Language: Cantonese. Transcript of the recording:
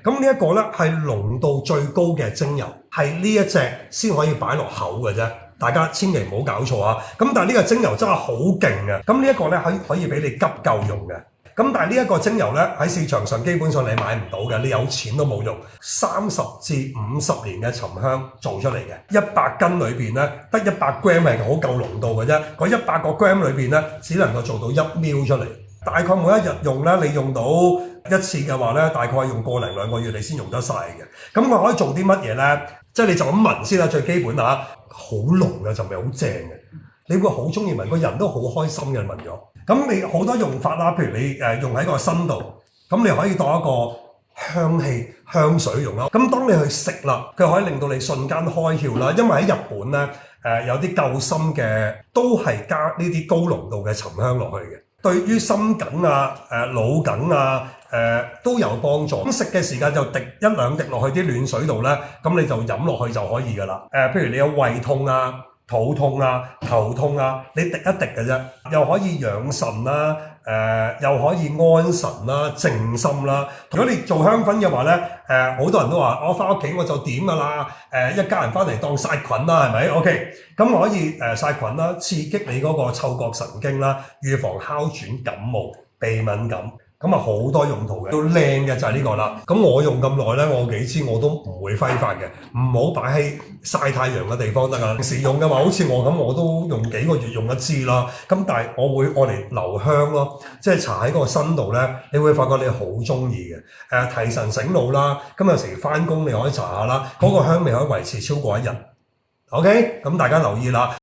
咁呢一個咧係濃度最高嘅精油，係呢一隻先可以擺落口嘅啫。大家千祈唔好搞錯啊！咁但係呢個精油真係好勁嘅，咁呢一個咧可以俾你急救用嘅。咁但係呢一個精油咧喺市場上基本上你買唔到嘅，你有錢都冇用。30至50年嘅沉香做出嚟嘅，100斤裏邊咧得100 gram 係好夠濃度嘅啫。嗰100個 gram 裏邊咧只能夠做到1 ml 出嚟。大概每一日用咧，你用到一次嘅話咧，大概用個零2個月你先用得晒嘅。咁佢可以做啲乜嘢咧？即係你就咁聞先啦，最基本嚇，好濃嘅陣味，好正嘅。你會好中意聞，個人都好開心嘅聞咗。咁你好多用法啦，譬如你用喺個身度，咁你可以當一個香氣香水用啦。咁當你去食啦，佢可以令到你瞬間開竅啦。因為喺日本咧，有啲救心嘅都係加呢啲高濃度嘅沉香落去嘅，對於心梗啊、腦梗啊、都有幫助。咁食嘅時間就滴1、2滴落去啲暖水度咧，咁你就飲落去就可以㗎啦。譬如你有胃痛啊、肚痛啊、頭痛啊，你滴一滴嘅啫，又可以養腎啦，又可以安神啦、靜心啦。如果你做香薰嘅話咧，好多人都話我翻屋企我就點㗎啦，一家人翻嚟當殺菌啦，係咪 ？OK， 咁可以殺菌啦，刺激你嗰個嗅覺神經啦，預防哮喘、感冒、鼻敏感。咁啊好多用途嘅，都靚嘅就係呢個啦。咁我用咁耐咧，我幾支我都唔會揮發嘅，唔好擺喺曬太陽嘅地方得㗎。平時用嘅話，好似我咁，我都用幾個月用一支啦。咁但係我會愛嚟留香咯，即係搽喺個身度咧，你會發覺你好中意嘅。提神醒腦啦，咁有時翻工你可以搽下啦，嗰個香味可以維持超過1日。OK，咁大家留意啦。